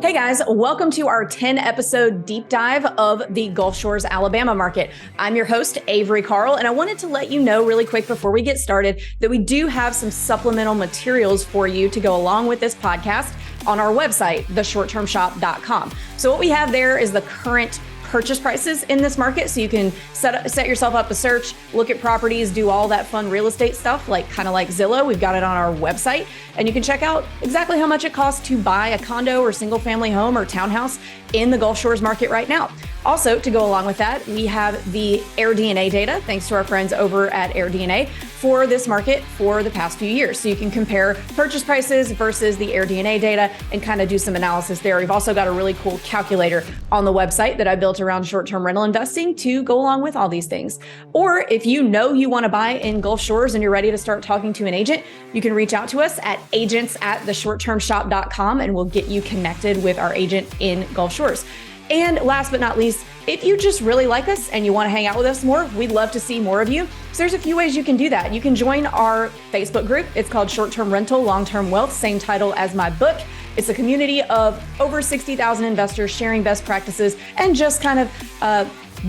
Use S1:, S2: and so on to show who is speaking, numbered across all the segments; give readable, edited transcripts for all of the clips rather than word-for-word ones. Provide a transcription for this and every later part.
S1: Hey guys, welcome to our 10 episode deep dive of the Gulf Shores, Alabama market. I'm your host, Avery Carl, and I wanted to let you know really quick before we get started that we do have some supplemental materials for you to go along with this podcast on our website, theshorttermshop.com. So what we have there is the current purchase prices in this market. So you can set yourself up a search, look at properties, do all that fun real estate stuff, kind of like Zillow. We've got it on our website, and you can check out exactly how much it costs to buy a condo or single family home or townhouse in the Gulf Shores market right now. Also, to go along with that, we have the AirDNA data, thanks to our friends over at AirDNA, for this market for the past few years. So you can compare purchase prices versus the AirDNA data and kind of do some analysis there. We've also got a really cool calculator on the website that I built around short-term rental investing to go along with all these things. Or if you know you want to buy in Gulf Shores and you're ready to start talking to an agent, you can reach out to us at agents@theshorttermshop.com and we'll get you connected with our agent in Gulf Shores. And last but not least, if you just really like us and you want to hang out with us more, we'd love to see more of you. So there's a few ways you can do that. You can join our Facebook group. It's called Short-Term Rental, Long-Term Wealth, same title as my book. It's a community of over 60,000 investors sharing best practices and just kind of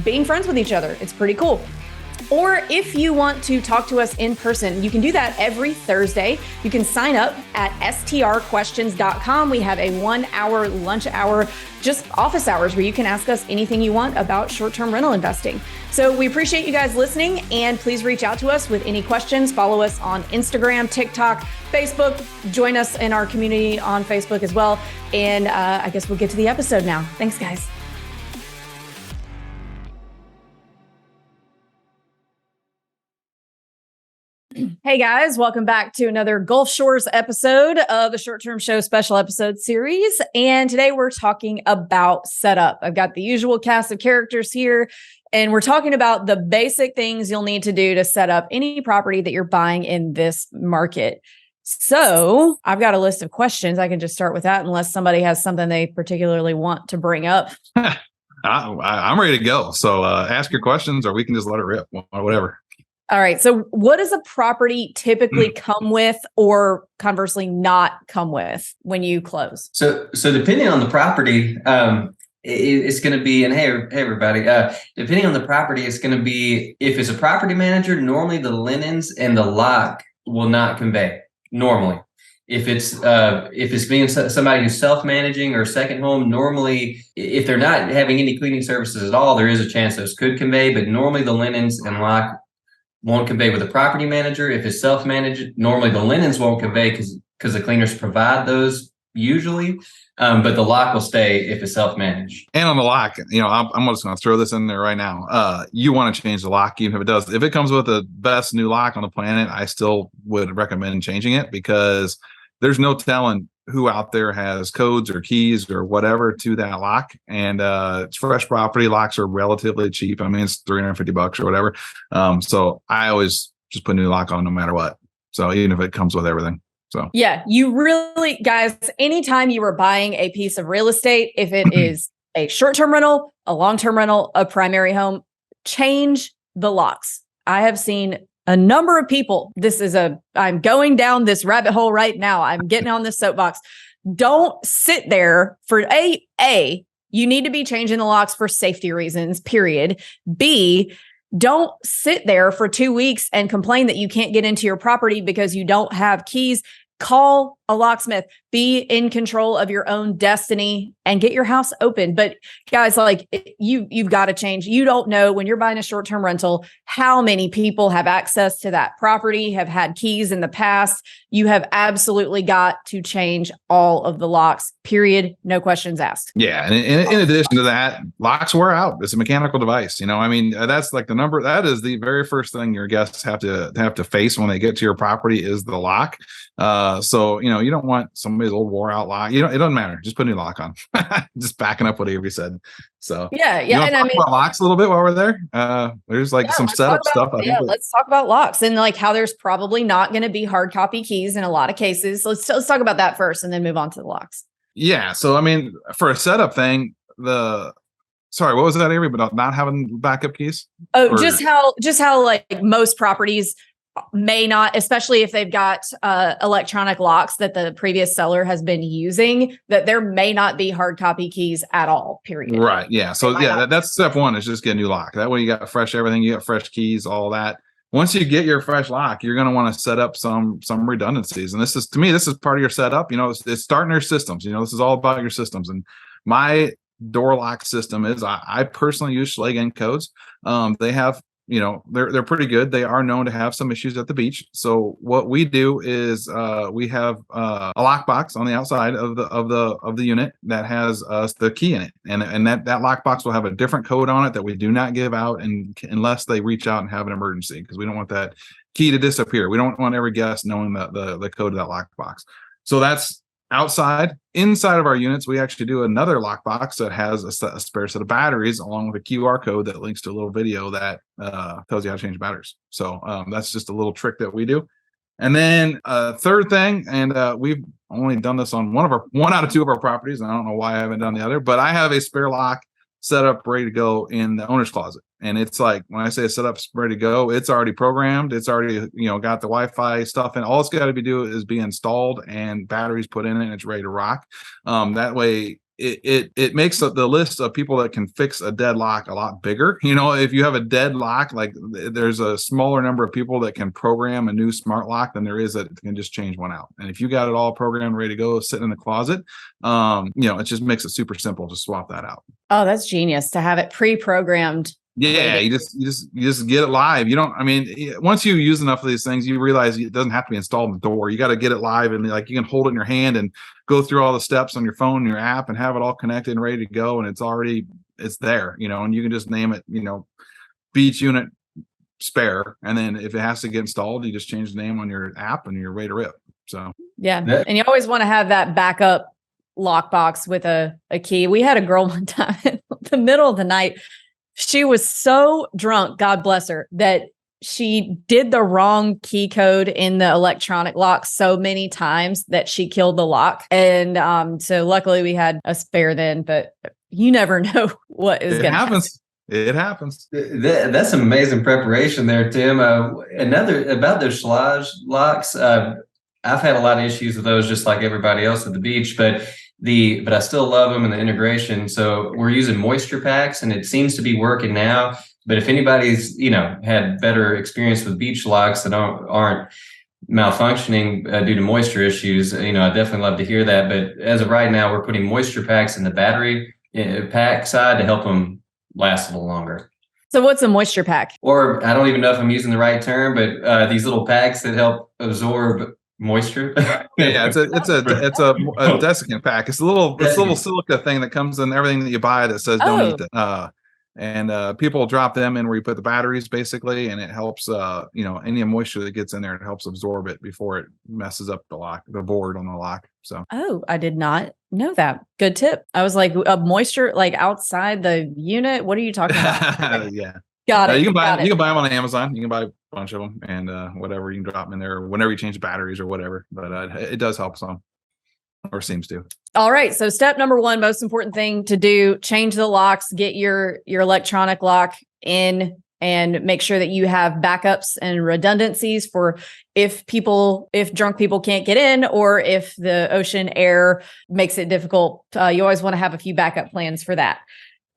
S1: being friends with each other. It's pretty cool. Or if you want to talk to us in person, you can do that every Thursday. You can sign up at strquestions.com. We have a 1 hour lunch hour, just office hours, where you can ask us anything you want about short-term rental investing. So we appreciate you guys listening, and please reach out to us with any questions. Follow us on Instagram, TikTok, Facebook. Join us in our community on Facebook as well. And I guess we'll get to the episode now. Thanks, guys. Hey guys, welcome back to another Gulf Shores episode of the Short Term Show special episode series. And today we're talking about setup. I've got the usual cast of characters here, and we're talking about the basic things you'll need to do to set up any property that you're buying in this market. So I've got a list of questions. I can just start with that unless somebody has something they particularly want to bring up.
S2: I'm ready to go. So ask your questions, or we can just let it rip, or whatever.
S1: All right. So what does a property typically come with, or conversely not come with when you close?
S3: So depending on the property, it's going to be, and hey everybody, depending on the property, it's going to be, if it's a property manager, normally the linens and the lock will not convey normally. If it's being somebody who's self-managing or second home, normally, if they're not having any cleaning services at all, there is a chance those could convey, but normally the linens and lock won't convey with a property manager. If it's self-managed, normally the linens won't convey because the cleaners provide those usually, but the lock will stay if it's self-managed.
S2: And on the lock, I'm just going to throw this in there right now. You want to change the lock, even if it does. If it comes with the best new lock on the planet, I still would recommend changing it, because there's no telling who out there has codes or keys or whatever to that lock. And it's fresh property. Locks are relatively cheap. I mean, it's $350 or whatever. So I always just put a new lock on no matter what. So even if it comes with everything. So
S1: yeah, you really, guys, anytime you are buying a piece of real estate, if it is a short-term rental, a long-term rental, a primary home, change the locks. I have seen a number of people. I'm going down this rabbit hole right now. I'm getting on this soapbox. Don't sit there for A, you need to be changing the locks for safety reasons, period. B, don't sit there for 2 weeks and complain that you can't get into your property because you don't have keys. Call a locksmith. Be in control of your own destiny and get your house open. But guys, you've got to change. You don't know, when you're buying a short-term rental, how many people have access to that property, have had keys in the past. You have absolutely got to change all of the locks, period. No questions asked.
S2: Yeah. And in addition to that, locks wear out. It's a mechanical device. That's like the number. That is the very first thing your guests have to face when they get to your property is the lock. So you don't want somebody's old wore out lock. It doesn't matter. Just put a new lock on. Just backing up what Avery said. So
S1: yeah. And
S2: talk about locks a little bit while we're there. There's some setup stuff.
S1: Let's talk about locks and how there's probably not going to be hard copy keys in a lot of cases. Let's talk about that first and then move on to the locks.
S2: Yeah. So for a setup thing, sorry, what was that, Avery? But not having backup keys?
S1: Oh, just how most properties may not, especially if they've got electronic locks that the previous seller has been using, that there may not be hard copy keys at all, period.
S2: Right. Yeah. So that's step one, is just get a new lock. That way you got fresh everything, you got fresh keys, all that. Once you get your fresh lock, you're going to want to set up some redundancies. And this is, to me, this is part of your setup. It's starting your systems. This is all about your systems. And my door lock system is, I personally use Schlage codes. They have, they're pretty good. They are known to have some issues at the beach. So what we do is we have a lockbox on the outside of the unit that has the key in it, and that lockbox will have a different code on it that we do not give out unless they reach out and have an emergency, because we don't want that key to disappear. We don't want every guest knowing the code of that lockbox. So that's outside. Inside of our units, we actually do another lockbox that has a spare set of batteries, along with a QR code that links to a little video that tells you how to change batteries. So that's just a little trick that we do. And then third thing, and we've only done this on one out of two of our properties, and I don't know why I haven't done the other, but I have a spare lock set up ready to go in the owner's closet. And it's like, when I say set up ready to go, it's already programmed. It's already, got the Wi-Fi stuff, and all it's got to be installed and batteries put in it, and it's ready to rock. That way it makes the list of people that can fix a dead lock a lot bigger. If you have a dead lock, like, there's a smaller number of people that can program a new smart lock than there is that can just change one out. And if you got it all programmed, ready to go, sitting in the closet, it just makes it super simple to swap that out.
S1: Oh, that's genius to have it pre-programmed.
S2: Yeah, you just get it live. Once you use enough of these things, you realize it doesn't have to be installed in the door. You got to get it live, and like, you can hold it in your hand and go through all the steps on your phone and your app and have it all connected and ready to go. And it's there, and you can just name it, beach unit spare. And then if it has to get installed, you just change the name on your app and you're ready to rip. So
S1: yeah. And you always want to have that backup lockbox with a key. We had a girl one time in the middle of the night. She was so drunk, God bless her, that she did the wrong key code in the electronic lock so many times that she killed the lock. And so luckily we had a spare then, but you never know what is going to happen.
S2: It happens.
S3: That's some amazing preparation there, Tim. Another about those Schlage locks. I've had a lot of issues with those, just like everybody else at the beach, but I still love them and the integration. So we're using moisture packs, and it seems to be working now. But if anybody's, had better experience with beach locks that aren't malfunctioning due to moisture issues, I definitely love to hear that. But as of right now, we're putting moisture packs in the battery pack side to help them last a little longer.
S1: So what's a moisture pack?
S3: Or I don't even know if I'm using the right term, but these little packs that help absorb moisture.
S2: Yeah, it's a desiccant pack. It's a little silica thing that comes in everything that you buy that says don't eat it. And people drop them in where you put the batteries, basically, and it helps any moisture that gets in there, it helps absorb it before it messes up the board on the lock. So
S1: I did not know that. Good tip. I was like, moisture like outside the unit. What are you talking about?
S2: Yeah.
S1: Got it.
S2: You can buy them on Amazon. You can buy a bunch of them, and whatever, you can drop them in there whenever you change the batteries or whatever. But it does help some, or seems to.
S1: All right. So step number one, most important thing to do: change the locks, get your electronic lock in, and make sure that you have backups and redundancies for if drunk people can't get in, or if the ocean air makes it difficult. You always want to have a few backup plans for that.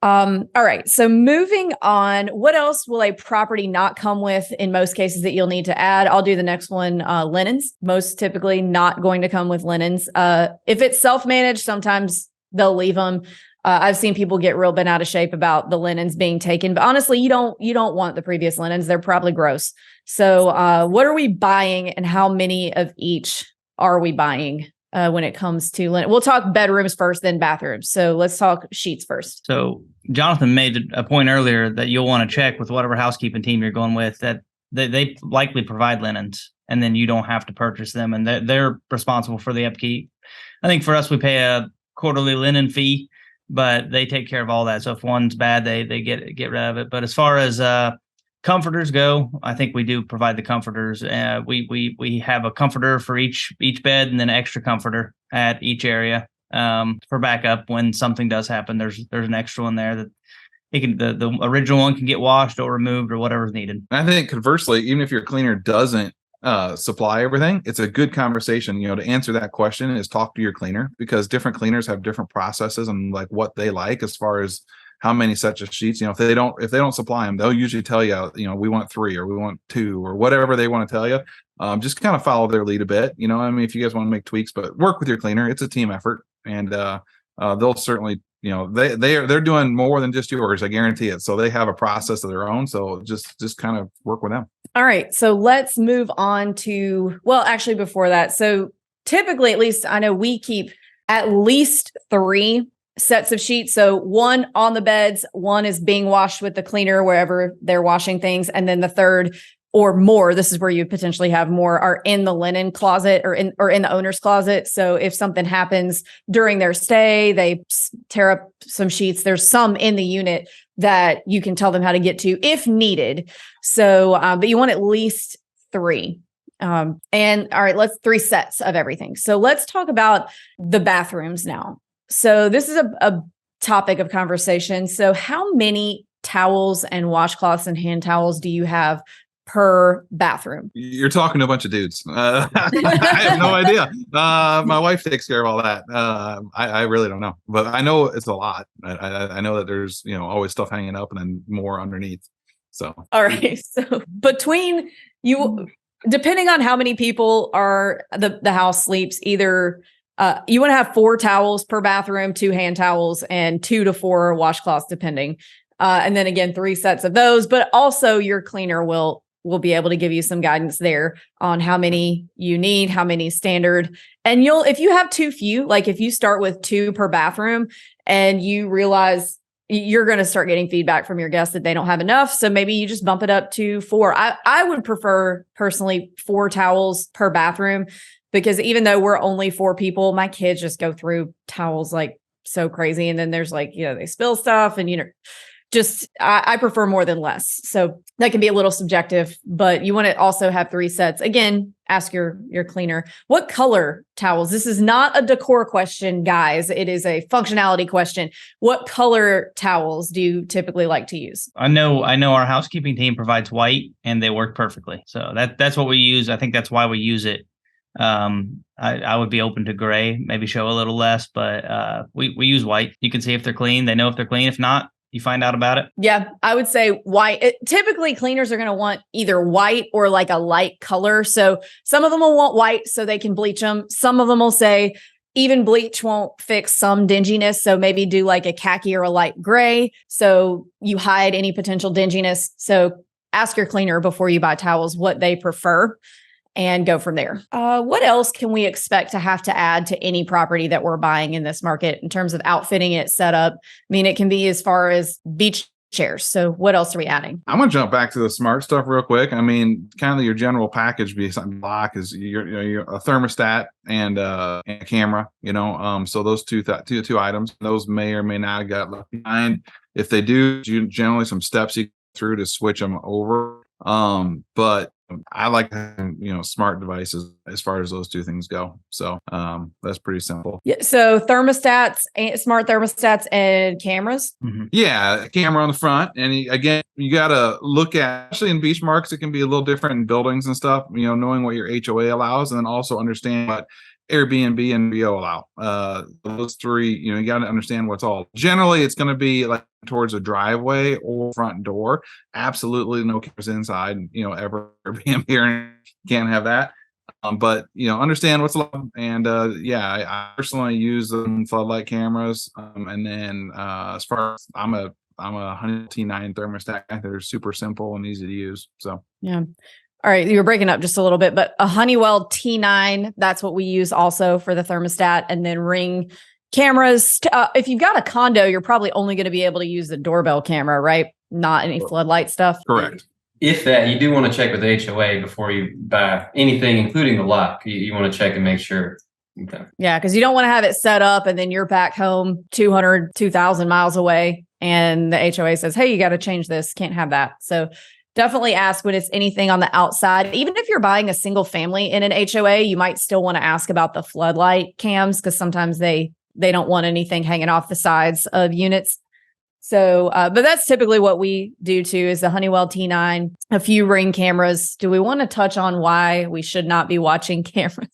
S1: All right. So moving on, what else will a property not come with in most cases that you'll need to add? I'll do the next one. Linens, most typically not going to come with linens. If it's self-managed, sometimes they'll leave them. I've seen people get real bent out of shape about the linens being taken, but honestly, you don't want the previous linens. They're probably gross. So, what are we buying, and how many of each are we buying? When it comes to linen. We'll talk bedrooms first, then bathrooms. So let's talk sheets first.
S4: So Jonathan made a point earlier that you'll want to check with whatever housekeeping team you're going with that they likely provide linens, and then you don't have to purchase them, and they're responsible for the upkeep. I think for us, we pay a quarterly linen fee, but they take care of all that. So if one's bad, they get rid of it. But as far as comforters go, I think we do provide the comforters. We have a comforter for each bed, and then an extra comforter at each area for backup when something does happen. There's an extra one there that the original one can get washed or removed or whatever's needed.
S2: I think conversely, even if your cleaner doesn't supply everything, it's a good conversation, to answer that question is talk to your cleaner, because different cleaners have different processes and like what they like as far as how many sets of sheets. If they don't supply them, they'll usually tell you, we want 3 or we want 2 or whatever they want to tell you. Just kind of follow their lead a bit. If you guys want to make tweaks, but work with your cleaner. It's a team effort, and they'll certainly, they're doing more than just yours. I guarantee it. So they have a process of their own. So just kind of work with them.
S1: All right. So let's move on to, well, actually before that. So typically, at least I know we keep at least 3 sets of sheets. So 1 on the beds, 1 is being washed with the cleaner wherever they're washing things. And then the third or more, this is where you potentially have more, are in the linen closet or in the owner's closet. So if something happens during their stay, they tear up some sheets, there's some in the unit that you can tell them how to get to if needed. So, but you want at least 3. And all right, 3 sets of everything. So let's talk about the bathrooms now. So this is a topic of conversation. So how many towels and washcloths and hand towels do you have per bathroom?
S2: You're talking to a bunch of dudes. I have no idea. My wife takes care of all that. I really don't know, but I know it's a lot. I know that there's, always stuff hanging up and then more underneath. So,
S1: all right. So between you, depending on how many people are the house sleeps, either you want to have 4 towels per bathroom, 2 hand towels, and 2 to 4 washcloths, depending. And then again, 3 sets of those, but also your cleaner will be able to give you some guidance there on how many you need, how many standard. And if you have too few, like if you start with 2 per bathroom and you realize you're going to start getting feedback from your guests that they don't have enough. So maybe you just bump it up to 4. I would prefer personally 4 towels per bathroom, because even though we're only 4 people, my kids just go through towels like so crazy. And then there's like, they spill stuff and, I prefer more than less. So that can be a little subjective, but you want to also have 3 sets. Again, ask your cleaner, what color towels? This is not a decor question, guys. It is a functionality question. What color towels do you typically like to use?
S4: I know our housekeeping team provides white and they work perfectly. So that's what we use. I think that's why we use it. I would be open to gray, maybe show a little less, but we use white. You can see if they're clean. They know if they're clean. If not, you find out about it. Yeah,
S1: I would say white. Typically, cleaners are going to want either white or like a light color. So some of them will want white so they can bleach them. Some of them will say even bleach won't fix some dinginess. So maybe do like a khaki or a light gray so you hide any potential dinginess. So ask your cleaner before you buy towels what they prefer, and go from there. What else can we expect to have to add to any property that we're buying in this market in terms of outfitting it, setup? I mean, it can be as far as beach chairs. So what else are we adding?
S2: I'm going to jump back to the smart stuff real quick. I mean, kind of your general package be something block is your a thermostat and a camera, so those two items, those may or may not have got left behind. If they do, generally some steps you go through to switch them over. But I like smart devices as far as those 2 things go. So that's pretty simple.
S1: Yeah. So thermostats, smart thermostats, and cameras.
S2: Mm-hmm. Yeah, camera on the front, and again, you got to look at, especially in beach marks, it can be a little different in buildings and stuff. Knowing what your HOA allows, and then also understand what Airbnb and VO allow. Those 3, you got to understand what's all. Generally, it's going to be like towards a driveway or front door. Absolutely no cameras inside. Ever Airbnb here can't have that. But understand what's allowed. And I personally use them floodlight cameras. And then as far as I'm a Honeywell T9 thermostat, they're super simple and easy to use. So
S1: yeah. All right, you were breaking up just a little bit, but a Honeywell T9, that's what we use also for the thermostat. And then Ring cameras. If you've got a condo, you're probably only going to be able to use the doorbell camera, right? Not any floodlight stuff.
S2: Correct.
S3: If that, you do want to check with the HOA before you buy anything, including the lock. You want to check and make sure. Okay.
S1: Yeah, because you don't want to have it set up and then you're back home 2,000 miles away and the HOA says, hey, you got to change this. Can't have that. So definitely ask when it's anything on the outside. Even if you're buying a single family in an HOA, you might still want to ask about the floodlight cams because sometimes they don't want anything hanging off the sides of units. So, but that's typically what we do too, is the Honeywell T9, a few Ring cameras. Do we want to touch on why we should not be watching cameras?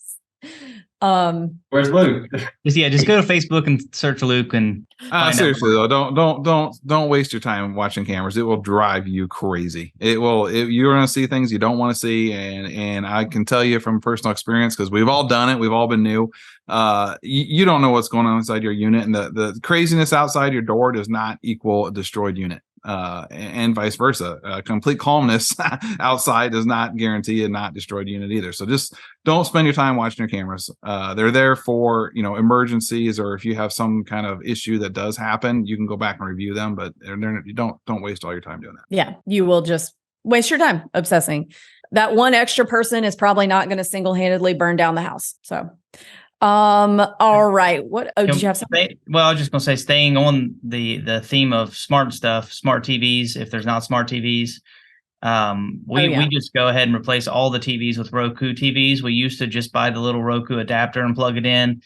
S3: Where's Luke?
S4: Just go to Facebook and search Luke and
S2: seriously though, don't waste your time watching cameras. It will drive you crazy. You're going to see things you don't want to see. And I can tell you from personal experience, because we've all done it. We've all been new. You don't know what's going on inside your unit, and the craziness outside your door does not equal a destroyed unit. And vice versa. Complete calmness outside does not guarantee a not destroyed unit either. So just don't spend your time watching your cameras. They're there for, emergencies, or if you have some kind of issue that does happen, you can go back and review them, but you don't waste all your time doing that.
S1: Yeah, you will just waste your time obsessing. That one extra person is probably not going to single-handedly burn down the house. So all right. What did you have something?
S4: Well, I was just gonna say, staying on the theme of smart stuff, smart TVs, if there's not smart TVs, we just go ahead and replace all the TVs with Roku TVs. We used to just buy the little Roku adapter and plug it in.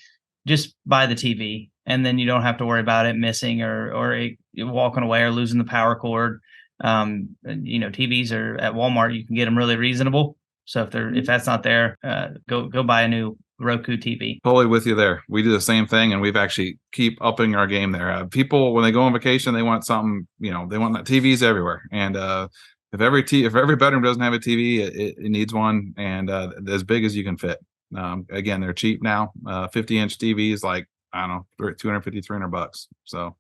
S4: Just buy the TV, and then you don't have to worry about it missing or it walking away or losing the power cord. TVs are at Walmart, you can get them really reasonable. So if that's not there, go buy a new Roku TV.
S2: Totally with you there. We do the same thing, and we've actually keep upping our game there. People, when they go on vacation, they want something, they want TVs everywhere. And if every bedroom doesn't have a TV, it needs one, and as big as you can fit. Again, they're cheap now. 50-inch TVs, like, I don't know, $250, $300. So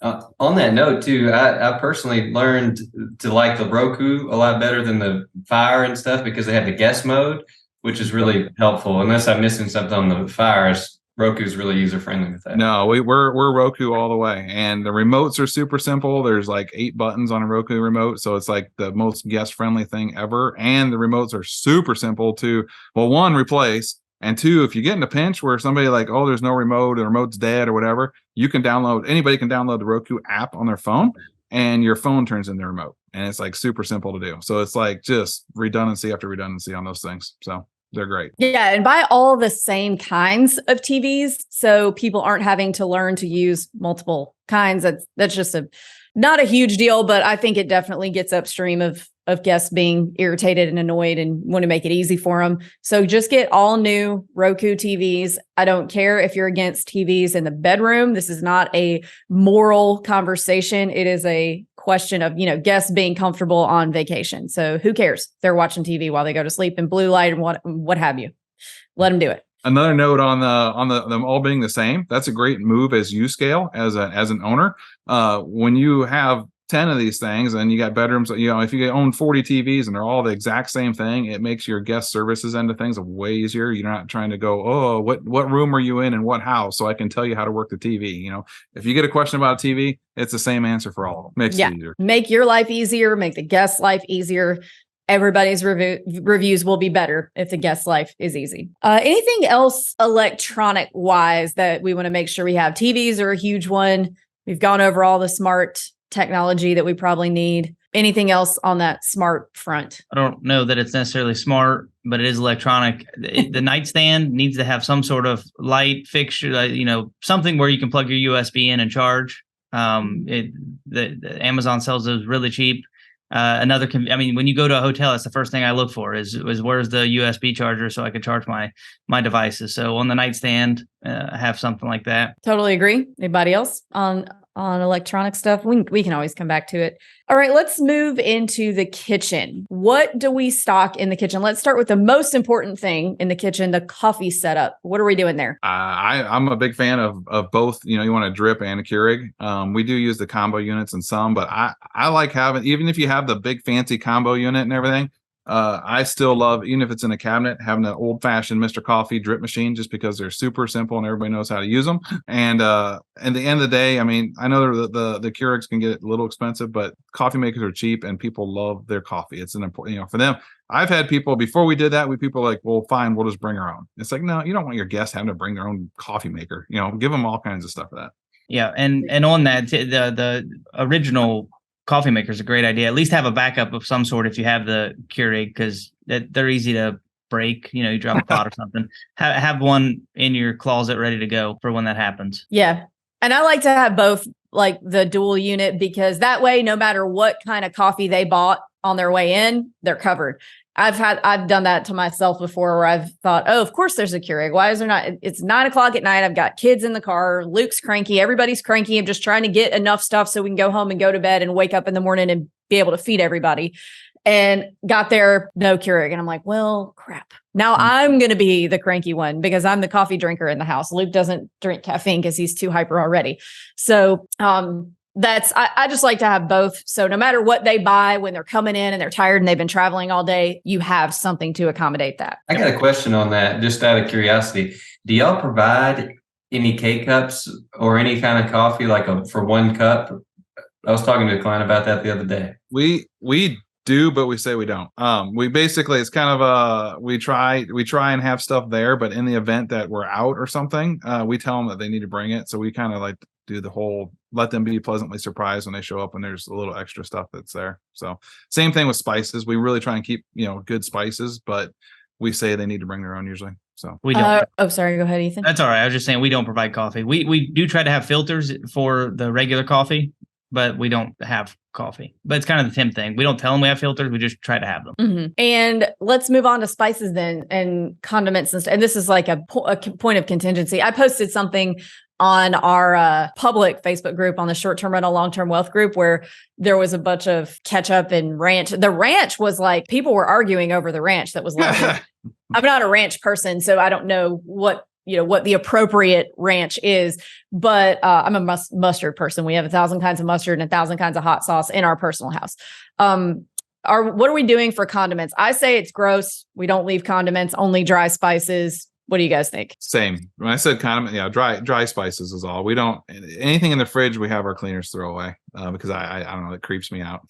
S3: on that note too, I personally learned to like the Roku a lot better than the Fire and stuff, because they have the guest mode, which is really helpful. Unless I'm missing something on the Fires, Roku's really user friendly with that.
S2: No, we're Roku all the way, and the remotes are super simple. There's like 8 buttons on a Roku remote, so it's like the most guest friendly thing ever. And the remotes are super simple to, well, one, replace, and two, if you get in a pinch where somebody like, oh, there's no remote, or the remote's dead or whatever, anybody can download the Roku app on their phone, and your phone turns into the remote, and it's like super simple to do. So it's like just redundancy after redundancy on those things. So they're great.
S1: Yeah, and buy all the same kinds of TVs, so people aren't having to learn to use multiple kinds. That's just not a huge deal, but I think it definitely gets upstream of guests being irritated and annoyed and want to make it easy for them. So just get all new Roku TVs. I don't care if you're against TVs in the bedroom. This is not a moral conversation. It is a question of, guests being comfortable on vacation. So who cares? They're watching TV while they go to sleep in blue light and what have you. Let them do it.
S2: Another note on them all being the same. That's a great move as you scale as an owner. When you have 10 of these things and you got bedrooms, if you own 40 TVs and they're all the exact same thing, it makes your guest services end of things way easier. You're not trying to go, oh, what room are you in and what house, so I can tell you how to work the TV. If you get a question about a TV, it's the same answer for all of them. Makes it easier. Make
S1: your life easier, make the guest's life easier. Everybody's reviews will be better if the guest life is easy. Anything else electronic wise that we want to make sure we have? TVs are a huge one. We've gone over all the smart technology that we probably need. Anything else on that smart front?
S4: I don't know that it's necessarily smart, but it is electronic. The nightstand needs to have some sort of light fixture, something where you can plug your USB in and charge. The Amazon sells those really cheap. When you go to a hotel, that's the first thing I look for is where's the USB charger so I can charge my devices. So on the nightstand, have something like that.
S1: Totally agree. Anybody else on electronic stuff? We can always come back to it. All right, let's move into the kitchen. What do we stock in the kitchen? Let's start with the most important thing in the kitchen, the coffee setup. What are we doing there?
S2: I'm a big fan of both. You want a drip and a Keurig. We do use the combo units in some, but I like having, even if you have the big fancy combo unit and everything, I still love, even if it's in a cabinet, having an old fashioned Mr. Coffee drip machine, just because they're super simple and everybody knows how to use them. And at the end of the day, I know the Keurigs can get a little expensive, but coffee makers are cheap and people love their coffee. It's an important, for them. I've had people before we did that, people like, well, fine, we'll just bring our own. It's like, no, you don't want your guests having to bring their own coffee maker. Give them all kinds of stuff for that.
S4: Yeah, and on that, the original coffee maker is a great idea. At least have a backup of some sort if you have the Keurig, because they're easy to break. You drop a pot or something. Have one in your closet ready to go for when that happens.
S1: Yeah. And I like to have both, like the dual unit, because that way, no matter what kind of coffee they bought on their way in, they're covered. I've done that to myself before, where I've thought, oh, of course there's a Keurig. Why is there not? It's 9:00 at night. I've got kids in the car. Luke's cranky. Everybody's cranky. I'm just trying to get enough stuff so we can go home and go to bed and wake up in the morning and be able to feed everybody. And got there, no Keurig. And I'm like, well, crap. Now I'm going to be the cranky one because I'm the coffee drinker in the house. Luke doesn't drink caffeine because he's too hyper already. So, I just like to have both. So no matter what they buy when they're coming in and they're tired and they've been traveling all day, you have something to accommodate that.
S3: I got a question on that, just out of curiosity. Do y'all provide any K-cups or any kind of coffee, like for 1 cup? I was talking to a client about that the other day.
S2: We do, but we say we don't. We basically, it's kind of we try and have stuff there, but in the event that we're out or something, we tell them that they need to bring it. So we kind of like do the whole, let them be pleasantly surprised when they show up and there's a little extra stuff that's there. So same thing with spices. We really try and keep, good spices, but we say they need to bring their own usually. So
S4: We don't.
S1: Sorry. Go ahead, Ethan.
S4: That's all right. I was just saying we don't provide coffee. We do try to have filters for the regular coffee, but we don't have coffee. But it's kind of the Tim thing. We don't tell them we have filters. We just try to have them.
S1: Mm-hmm. And let's move on to spices then, and condiments and stuff. And this is like a point of contingency. I posted something on our public Facebook group on the short-term rental, long-term wealth group, where there was a bunch of ketchup and ranch. The ranch was like, people were arguing over the ranch that was left. I'm not a ranch person, so I don't know what the appropriate ranch is, but I'm a mustard person. We have 1,000 kinds of mustard and 1,000 kinds of hot sauce in our personal house. What are we doing for condiments? I say it's gross. We don't leave condiments, only dry spices. What do you guys think?
S2: Same. When I said condiment, dry spices is all. We don't, anything in the fridge, we have our cleaners throw away because I don't know, it creeps me out.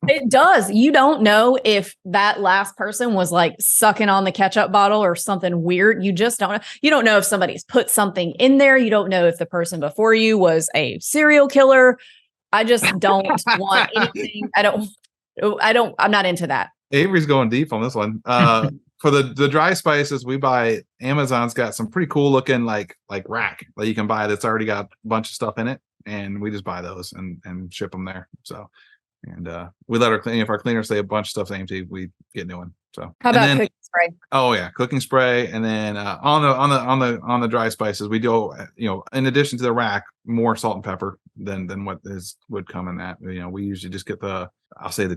S1: It does. You don't know if that last person was like sucking on the ketchup bottle or something weird. You just don't know. You don't know if somebody's put something in there. You don't know if the person before you was a serial killer. I just don't want anything. I'm not into that.
S2: Avery's going deep on this one. For the dry spices, we buy, Amazon's got some pretty cool looking like rack that you can buy that's already got a bunch of stuff in it, and we just buy those and ship them there. So, and we let if our cleaners say a bunch of stuff's empty, we get new one. So
S1: how about cooking spray?
S2: Oh yeah, cooking spray, and then on the dry spices, we do in addition to the rack, more salt and pepper than what would come in that. We usually just get the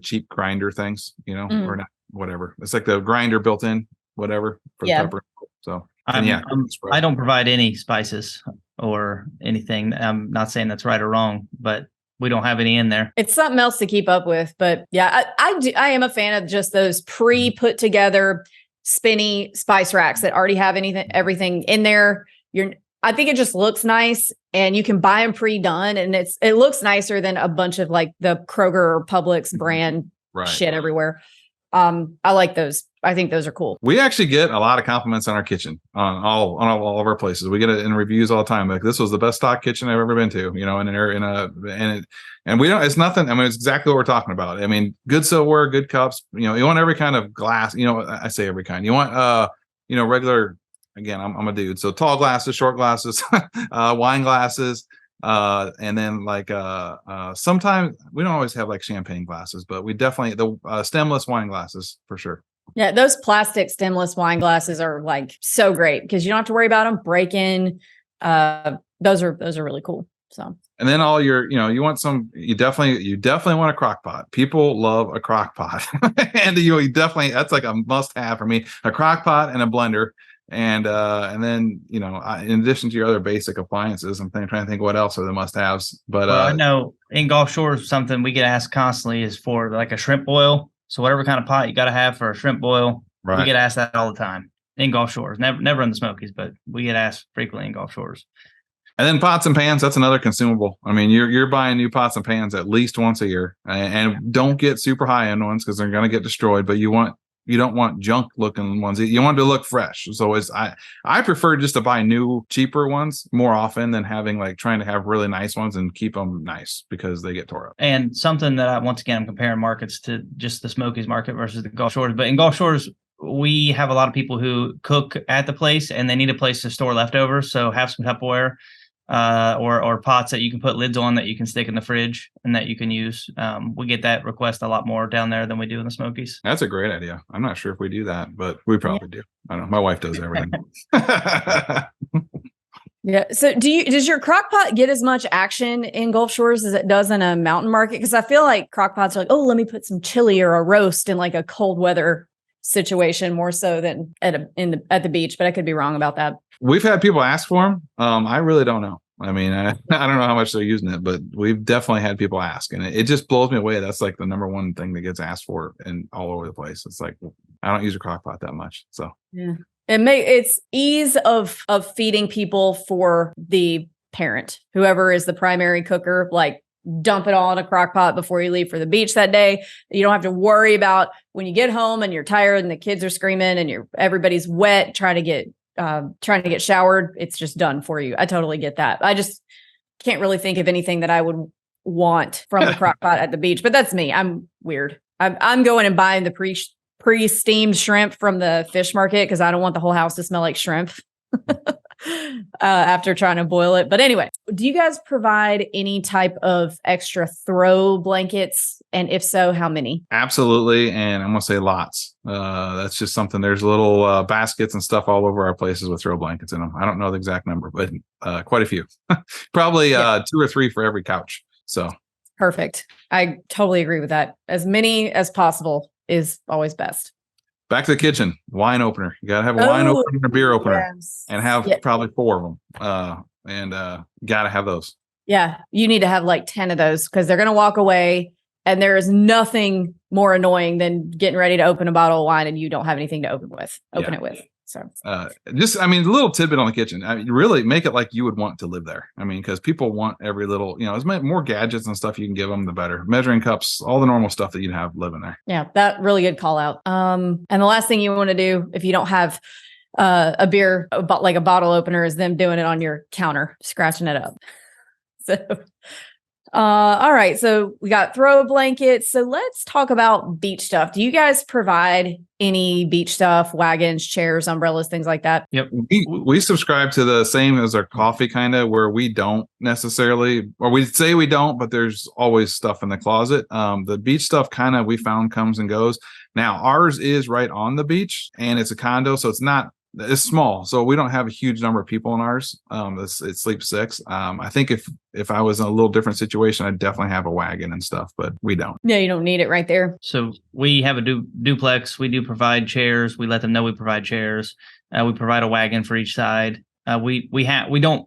S2: cheap grinder things, or not. Whatever, it's like the grinder built in, whatever for the pepper. So
S4: I don't provide any spices or anything. I'm not saying that's right or wrong, but we don't have any in there. It's
S1: something else to keep up with. But yeah, I am a fan of just those pre-put together spinny spice racks that already have everything in there. I think it just looks nice, and you can buy them pre-done, and it looks nicer than a bunch of like the Kroger or Publix brand shit everywhere. I like those. I think those are cool.
S2: We actually get a lot of compliments on our kitchen, on all of our places. We get it in reviews all the time. Like, this was the best stock kitchen I've ever been to, and we don't, it's nothing. I mean, it's exactly what we're talking about. I mean, good silverware, good cups, you want every kind of glass, I say every kind. You want, regular, again, I'm a dude. So tall glasses, short glasses, wine glasses. And then sometimes we don't always have like champagne glasses, but we definitely the stemless wine glasses for sure.
S1: Yeah, those plastic stemless wine glasses are like so great because you don't have to worry about them breaking. Those are really cool. So, and
S2: then all your, you want you definitely want a crock pot. People love a crock pot, and you definitely, that's like a must have for me, a crock pot and a blender. And then in addition to your other basic appliances, I'm trying to think what else are the must-haves. But
S4: I know in Gulf Shores, something we get asked constantly is for like a shrimp boil. So whatever kind of pot you got to have for a shrimp boil, we get asked that all the time in Gulf Shores. Never in the Smokies, but we get asked frequently in Gulf Shores.
S2: And then pots and pans, that's another consumable. I mean, you're buying new pots and pans at least once a year, and don't get super high end ones because they're going to get destroyed. But you don't want junk looking ones. You want to look fresh. So I prefer just to buy new, cheaper ones more often than trying to have really nice ones and keep them nice because they get tore up.
S4: And something that I'm comparing markets to just the Smokies market versus the Gulf Shores. But in Gulf Shores, we have a lot of people who cook at the place and they need a place to store leftovers. So have some Tupperware. or pots that you can put lids on that you can stick in the fridge and that you can use. We get that request a lot more down there than we do in the Smokies.
S2: That's a great idea. I'm not sure if we do that, but we probably do. I don't know. My wife does everything.
S1: Yeah. So does your crock pot get as much action in Gulf Shores as it does in a mountain market? Because I feel like crock pots are like, oh, let me put some chili or a roast in like a cold weather situation more so than at the beach, but I could be wrong about that.
S2: We've had people ask for them. I really don't know. I mean, I don't know how much they're using it, but we've definitely had people ask, and it just blows me away. That's like the number one thing that gets asked for and all over the place. It's like, I don't use a crock pot that much. So
S1: yeah. It's ease of feeding people for the parent, whoever is the primary cooker, like dump it all in a crock pot before you leave for the beach that day. You don't have to worry about when you get home and you're tired and the kids are screaming and everybody's wet trying to get showered. It's just done for you. I totally get that. I just can't really think of anything that I would want from the crock pot at the beach, but that's me. I'm weird. I'm going and buying the pre-steamed shrimp from the fish market because I don't want the whole house to smell like shrimp after trying to boil it. But anyway, do you guys provide any type of extra throw blankets? And if so, how many?
S2: Absolutely. And I'm going to say lots. That's just something. There's little baskets and stuff all over our places with throw blankets in them. I don't know the exact number, but quite a few. Probably 2 or 3 for every couch. So
S1: perfect. I totally agree with that. As many as possible is always best.
S2: Back to the kitchen, wine opener. You got to have a wine opener and a beer opener, and have probably 4 of them. And got to have those. Yeah.
S1: You need to have like 10 of those because they're going to walk away. And there is nothing more annoying than getting ready to open a bottle of wine and you don't have anything to open it with. So
S2: a little tidbit on the kitchen. I mean, really make it like you would want to live there. I mean, because people want every little, as more gadgets and stuff you can give them, the better. Measuring cups, all the normal stuff that you'd have living there.
S1: Yeah, that really good call out. And the last thing you want to do if you don't have a beer, like a bottle opener, is them doing it on your counter, scratching it up. So all right. So we got throw blankets. So let's talk about beach stuff. Do you guys provide any beach stuff, wagons, chairs, umbrellas, things like that?
S2: Yep. We subscribe to the same as our coffee, kind of, where we don't necessarily, or we say we don't, but there's always stuff in the closet. The beach stuff kind of we found comes and goes. Now ours is right on the beach and it's a condo. So it's small, so we don't have a huge number of people in ours. It sleeps 6. I think if I was in a little different situation, I'd definitely have a wagon and stuff, but we don't.
S1: Yeah, you don't need it right there.
S4: So we have a duplex. We do provide chairs. We let them know we provide chairs. We provide a wagon for each side. We don't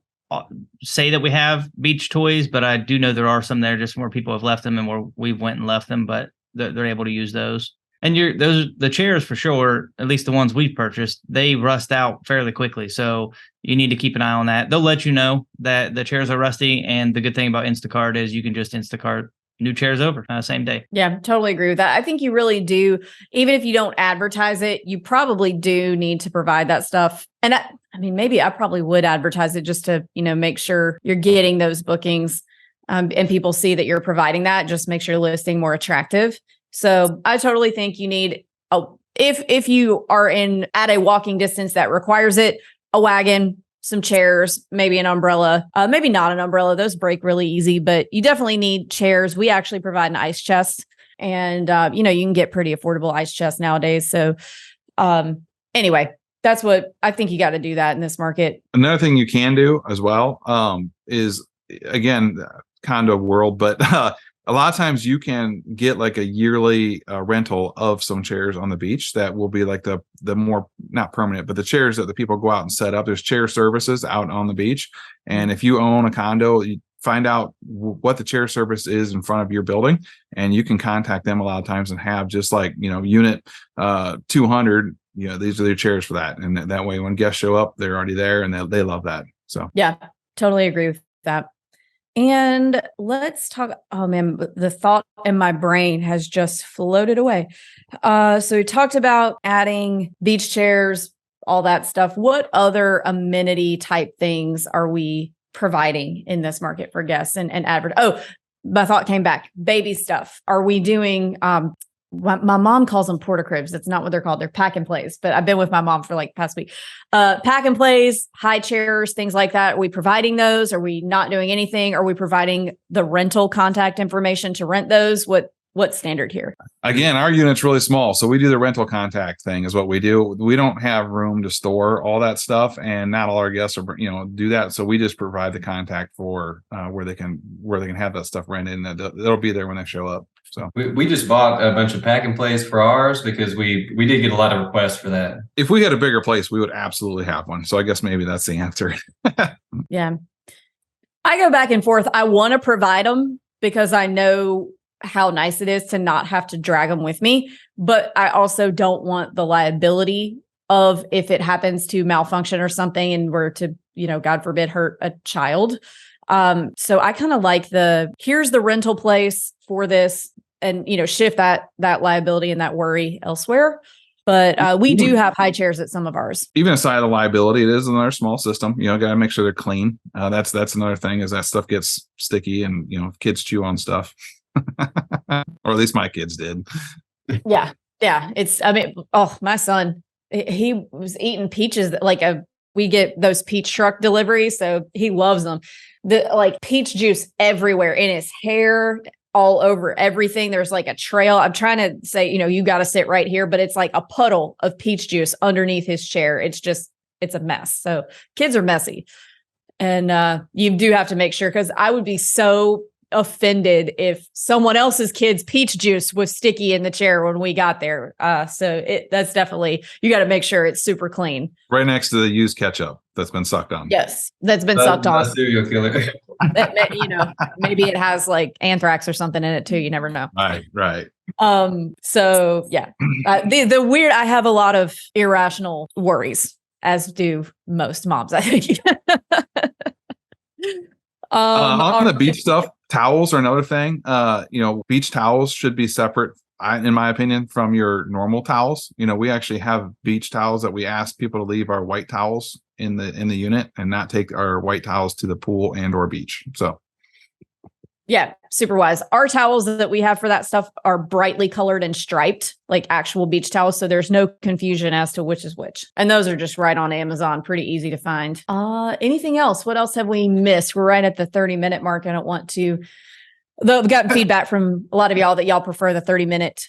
S4: say that we have beach toys, but I do know there are some there just where people have left them and where we went and left them, but they're able to use those. And the chairs for sure, at least the ones we've purchased, they rust out fairly quickly. So you need to keep an eye on that. They'll let you know that the chairs are rusty. And the good thing about Instacart is you can just Instacart new chairs over same day.
S1: Yeah, totally agree with that. I think you really do. Even if you don't advertise it, you probably do need to provide that stuff. And maybe I probably would advertise it just to, make sure you're getting those bookings and people see that you're providing that. Just makes your listing more attractive. So I totally think you need if you are at a walking distance that requires it, a wagon, some chairs, maybe an umbrella, maybe not an umbrella. Those break really easy, but you definitely need chairs. We actually provide an ice chest and, you can get pretty affordable ice chests nowadays. So anyway, that's what I think you got to do that in this market.
S2: Another thing you can do as well is, again, condo world, but a lot of times you can get like a yearly rental of some chairs on the beach that will be like the more, not permanent, but the chairs that the people go out and set up. There's chair services out on the beach. And if you own a condo, you find out what the chair service is in front of your building, and you can contact them a lot of times and have just like, unit 200, these are their chairs for that. And that way when guests show up, they're already there and they love that. So
S1: yeah, totally agree with that. And let's talk. Oh man, the thought in my brain has just floated away. So we talked about adding beach chairs, all that stuff. What other amenity type things are we providing in this market for guests and advert? Oh, my thought came back. Baby stuff. Are we doing my mom calls them porta cribs. That's not what they're called. They're pack and plays, but I've been with my mom for like past week. Pack and plays, high chairs, things like that. Are we providing those? Are we not doing anything? Are we providing the rental contact information to rent those? What's standard here?
S2: Again, our unit's really small, so we do the rental contact thing is what we do. We don't have room to store all that stuff, and not all our guests are, do that. So we just provide the contact for where they can have that stuff rented, and it'll be there when they show up. So
S3: we just bought a bunch of pack and plays for ours because we did get a lot of requests for that.
S2: If we had a bigger place, we would absolutely have one. So I guess maybe that's the answer.
S1: Yeah. I go back and forth. I want to provide them because I know how nice it is to not have to drag them with me. But I also don't want the liability of if it happens to malfunction or something and were to, God forbid, hurt a child. So I kind of like here's the rental place for this and, shift that liability and that worry elsewhere. But we do have high chairs at some of ours. Even
S2: aside of the liability, it is another small system. Got to make sure they're clean. That's another thing is that stuff gets sticky and, kids chew on stuff. Or at least my kids did.
S1: Yeah. My son, he was eating peaches we get those peach truck deliveries. So he loves them. The peach juice everywhere in his hair, all over everything. There's like a trail. I'm trying to say, you got to sit right here, but it's like a puddle of peach juice underneath his chair. It's a mess. So kids are messy. And you do have to make sure, because I would be so offended if someone else's kid's peach juice was sticky in the chair when we got there. So that's definitely, you got to make sure it's super clean.
S2: Right next to the used ketchup that's been sucked on.
S1: Yes, that's been sucked on.
S3: Serial killer.
S1: Maybe it has like anthrax or something in it too. You never know.
S2: Right.
S1: So yeah, the weird. I have a lot of irrational worries, as do most moms, I think.
S2: On the beach stuff, towels are another thing. Beach towels should be separate, in my opinion, from your normal towels. We actually have beach towels that we ask people to leave our white towels in the unit and not take our white towels to the pool and or beach. So
S1: yeah, super wise. Our towels that we have for that stuff are brightly colored and striped, like actual beach towels. So there's no confusion as to which is which. And those are just right on Amazon. Pretty easy to find. Anything else? What else have we missed? We're right at the 30-minute mark. I don't want to, though I've gotten feedback from a lot of y'all that y'all prefer the 30-minute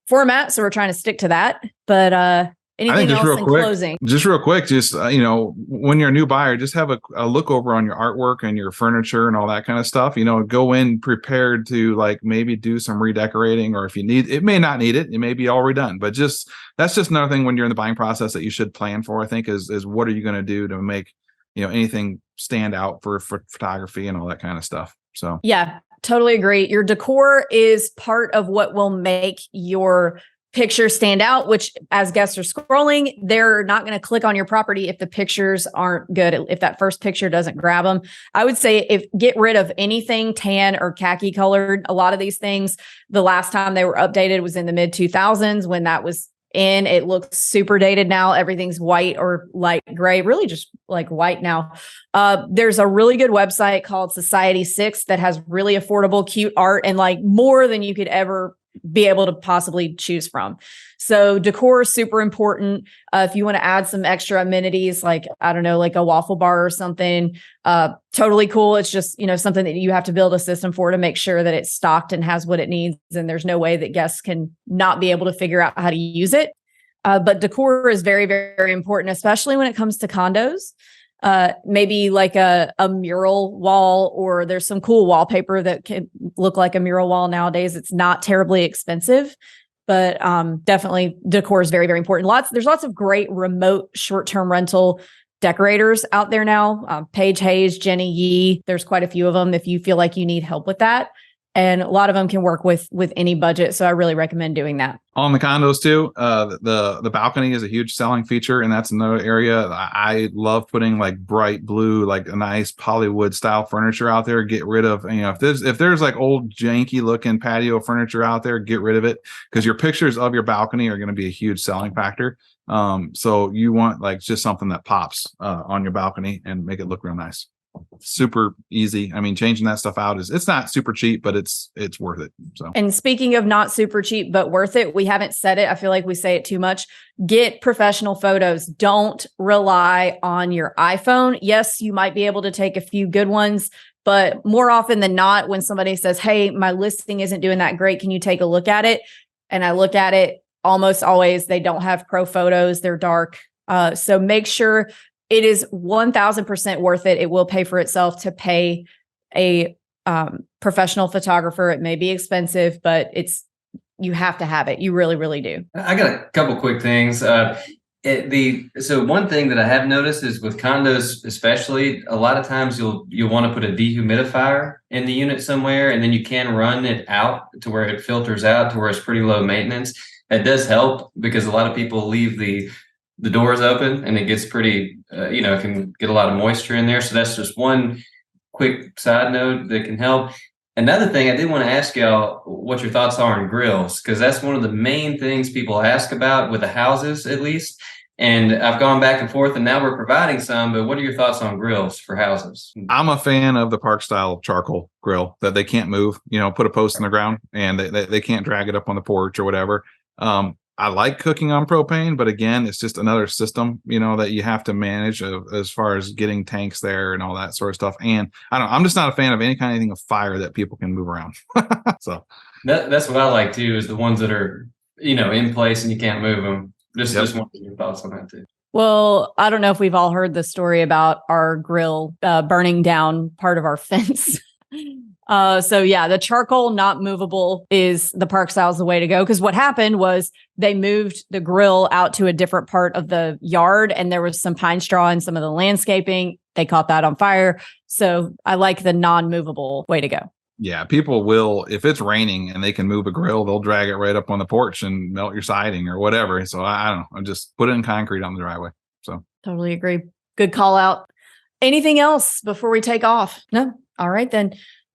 S1: format. So we're trying to stick to that. But anything else in closing?
S2: Just real quick, when you're a new buyer, just have a look over on your artwork and your furniture and all that kind of stuff. Go in prepared to maybe do some redecorating, or if you need, it may not need it. It may be all redone, but that's just another thing when you're in the buying process that you should plan for, I think, is what are you going to do to make, anything stand out for photography and all that kind of stuff. So
S1: yeah, totally agree. Your decor is part of what will make your pictures stand out, which as guests are scrolling, they're not going to click on your property if the pictures aren't good. If that first picture doesn't grab them, I would say get rid of anything tan or khaki colored. A lot of these things, the last time they were updated was in the mid 2000s when that was in. It looks super dated now. Everything's white or light gray, really just like white now. There's a really good website called Society 6 that has really affordable, cute art and more than you could ever be able to possibly choose from. So decor is super important. If you want to add some extra amenities, like a waffle bar or something, totally cool. It's just, something that you have to build a system for to make sure that it's stocked and has what it needs. And there's no way that guests can not be able to figure out how to use it. But decor is very, very important, especially when it comes to condos. Maybe like a mural wall, or there's some cool wallpaper that can look like a mural wall nowadays. It's not terribly expensive, but definitely decor is very, very important. There's lots of great remote short-term rental decorators out there now. Paige Hayes, Jenny Yee, there's quite a few of them if you feel like you need help with that. And a lot of them can work with any budget. So I really recommend doing that.
S2: On the condos too, the balcony is a huge selling feature, and that's another area I love putting bright blue, a nice Hollywood style furniture out there. Get rid of, if there's old janky looking patio furniture out there, get rid of it, because your pictures of your balcony are going to be a huge selling factor. So you want just something that pops on your balcony and make it look real nice. super easy. I mean, changing that stuff out it's not super cheap, but it's worth it. So,
S1: and speaking of not super cheap, but worth it, we haven't said it. I feel like we say it too much. Get professional photos. Don't rely on your iPhone. Yes, you might be able to take a few good ones, but more often than not, when somebody says, hey, my listing isn't doing that great, can you take a look at it? And I look at it, almost always they don't have pro photos. They're dark. So make sure it is 1000% worth it. It will pay for itself to pay a professional photographer. It may be expensive, but you have to have it. You really, really do.
S3: I got a couple quick things. So one thing that I have noticed is with condos, especially, a lot of times you'll want to put a dehumidifier in the unit somewhere, and then you can run it out to where it filters out to where it's pretty low maintenance. That does help because a lot of people leave the doors open and it gets pretty, can get a lot of moisture in there. So that's just one quick side note that can help. Another thing I did want to ask y'all what your thoughts are on grills, because that's one of the main things people ask about with the houses, at least. And I've gone back and forth, and now we're providing some. But what are your thoughts on grills for houses?
S2: I'm a fan of the park style charcoal grill that they can't move. Put a post in the ground and they can't drag it up on the porch or whatever. I like cooking on propane, but again, it's just another system, that you have to manage as far as getting tanks there and all that sort of stuff. And I'm just not a fan of anything of fire that people can move around. So
S3: that's what I like too, is the ones that are, in place and you can't move them. Just want your thoughts on that too.
S1: Well, I don't know if we've all heard the story about our grill burning down part of our fence. The charcoal not movable is the park style is the way to go. Because what happened was they moved the grill out to a different part of the yard, and there was some pine straw and some of the landscaping. They caught that on fire. So I like the non-movable way to go.
S2: Yeah, people will, if it's raining and they can move a grill, they'll drag it right up on the porch and melt your siding or whatever. So I don't know. I just put it in concrete on the driveway. So
S1: totally agree. Good call out. Anything else before we take off? No. All right, then.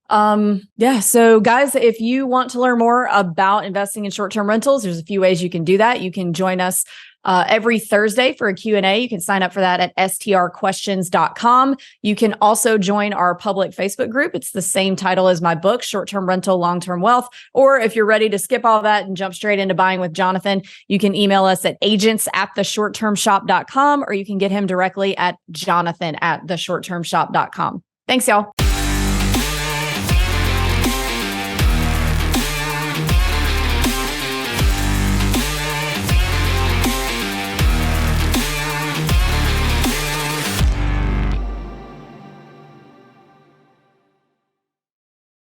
S1: So guys, if you want to learn more about investing in short-term rentals, there's a few ways you can do that. You can join us every Thursday for a Q&A. You can sign up for that at strquestions.com. You can also join our public Facebook group. It's the same title as my book, Short-Term Rental, Long-Term Wealth. Or if you're ready to skip all that and jump straight into buying with Jonathan, you can email us at agents@theshorttermshop.com, or you can get him directly at jonathan@theshorttermshop.com. Thanks, y'all.